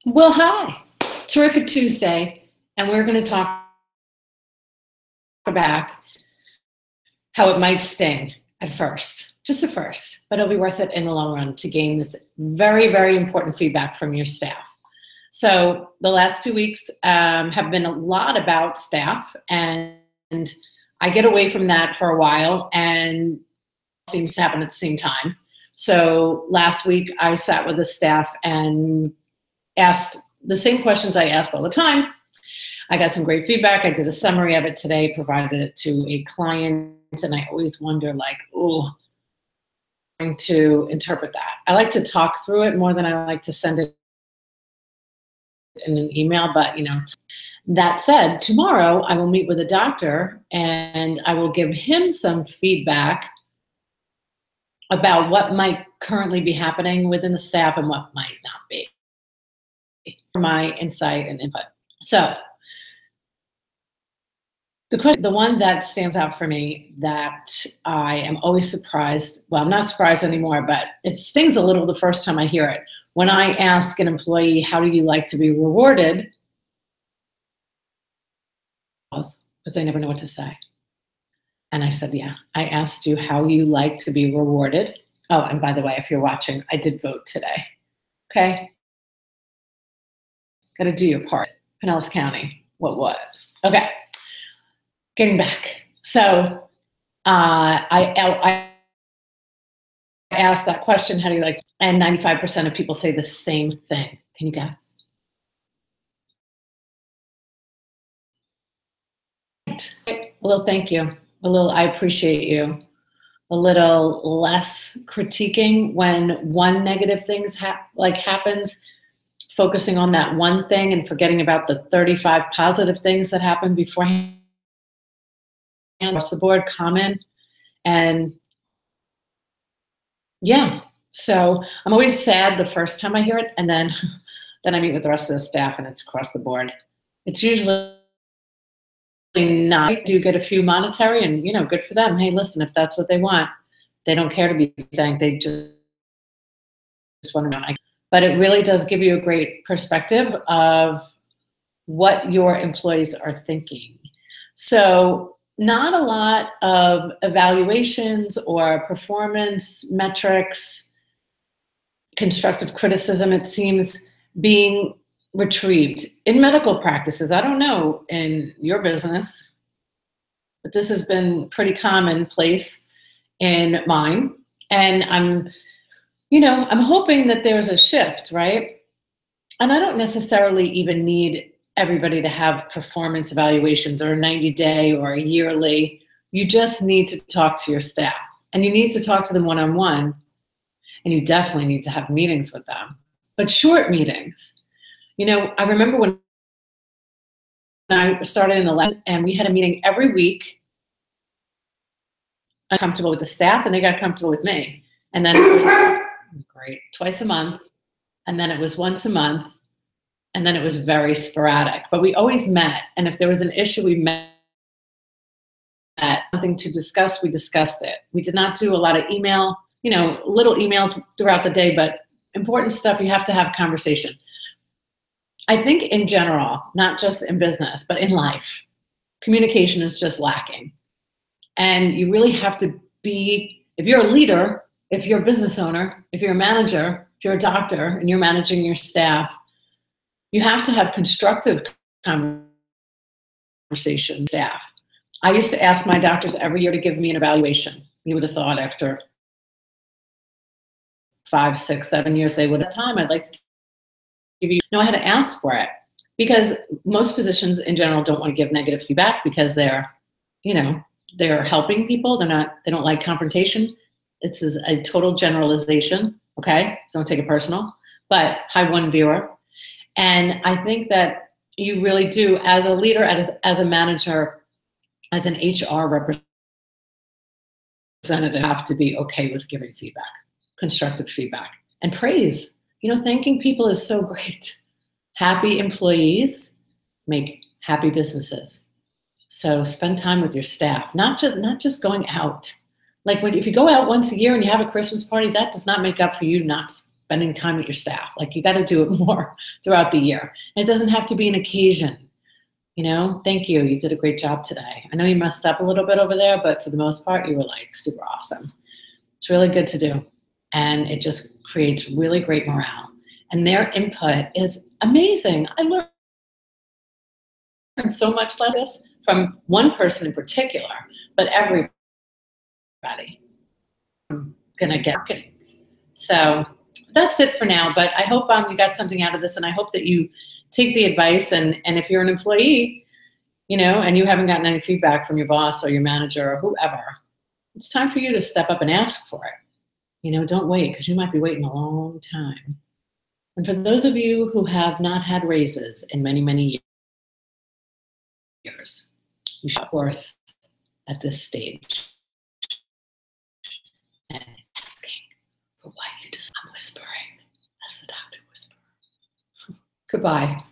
Well, hi. Terrific Tuesday, and we're going to talk about how it might sting at first, just at first, but it'll be worth it in the long run to gain this very, very important feedback from your staff. So the last 2 weeks have been a lot about staff, and I get away from that for a while, and it seems to happen at the same time. So last week I sat with the staff and asked the same questions I ask all the time. I got some great feedback. I did a summary of it today, provided it to a client, and I always wonder, like, oh, I'm going to interpret that. I like to talk through it more than I like to send it in an email, but that said, tomorrow I will meet with a doctor and I will give him some feedback about what might currently be happening within the staff and what might not be. My insight and input. So the one that stands out for me that I am always surprised, well, I'm not surprised anymore, but it stings a little the first time I hear it. When I ask an employee, how do you like to be rewarded? Because they never know what to say. And I said, yeah, I asked you how you like to be rewarded. Oh, and by the way, if you're watching, I did vote today. Okay? Got to do your part. Pinellas County, what? Okay, getting back. So I asked that question, how do you like to, and 95% of people say the same thing. Can you guess? A little thank you. A little I appreciate you. A little less critiquing when one negative thing happens, focusing on that one thing and forgetting about the 35 positive things that happened beforehand. Across the board, common. And yeah, so I'm always sad the first time I hear it, and then I meet with the rest of the staff and it's across the board. It's usually not. I do get a few monetary, and good for them. Hey, listen, if that's what they want, they don't care to be thanked. They just want to know. But it really does give you a great perspective of what your employees are thinking. So not a lot of evaluations or performance metrics, constructive criticism, it seems, being retrieved in medical practices. I don't know in your business, but this has been pretty commonplace in mine. And I'm hoping that there's a shift, right? And I don't necessarily even need everybody to have performance evaluations or a 90-day or a yearly. You just need to talk to your staff, and you need to talk to them one-on-one, and you definitely need to have meetings with them, but short meetings. I remember when I started in the lab and we had a meeting every week. I'm comfortable with the staff and they got comfortable with me. And then it was great, twice a month. And then it was once a month. And then it was very sporadic, but we always met. And if there was an issue, we met. Something to discuss, we discussed it. We did not do a lot of email, little emails throughout the day, but important stuff, you have to have conversation. I think in general, not just in business, but in life, communication is just lacking. And you really have to be, if you're a leader, if you're a business owner, if you're a manager, if you're a doctor and you're managing your staff, you have to have constructive conversation staff. I used to ask my doctors every year to give me an evaluation. You would have thought after 5, 6, 7 years, they would have time. I'd like to give you, no, I had to ask for it because most physicians in general don't want to give negative feedback because they're helping people. They don't like confrontation. This is a total generalization. Okay. So don't take it personal, but hi, one viewer. And I think that you really do, as a leader, as a manager, as an HR representative, have to be okay with giving feedback, constructive feedback, and praise. Thanking people is so great. Happy employees make happy businesses. So spend time with your staff, not just going out. Like if you go out once a year and you have a Christmas party, that does not make up for you not spending time with your staff. Like, you got to do it more throughout the year. And it doesn't have to be an occasion. You know, thank you. You did a great job today. I know you messed up a little bit over there, but for the most part, you were like super awesome. It's really good to do. And it just creates really great morale. And their input is amazing. I learned so much like this from one person in particular, but everybody gonna get marketing. So that's it for now. But I hope you got something out of this, and I hope that you take the advice. And if you're an employee, you know, and you haven't gotten any feedback from your boss or your manager or whoever, it's time for you to step up and ask for it. You know, don't wait, because you might be waiting a long time. And for those of you who have not had raises in many, many years, you should worth at this stage and asking for what you just. I'm whispering, as the doctor whispered. Goodbye.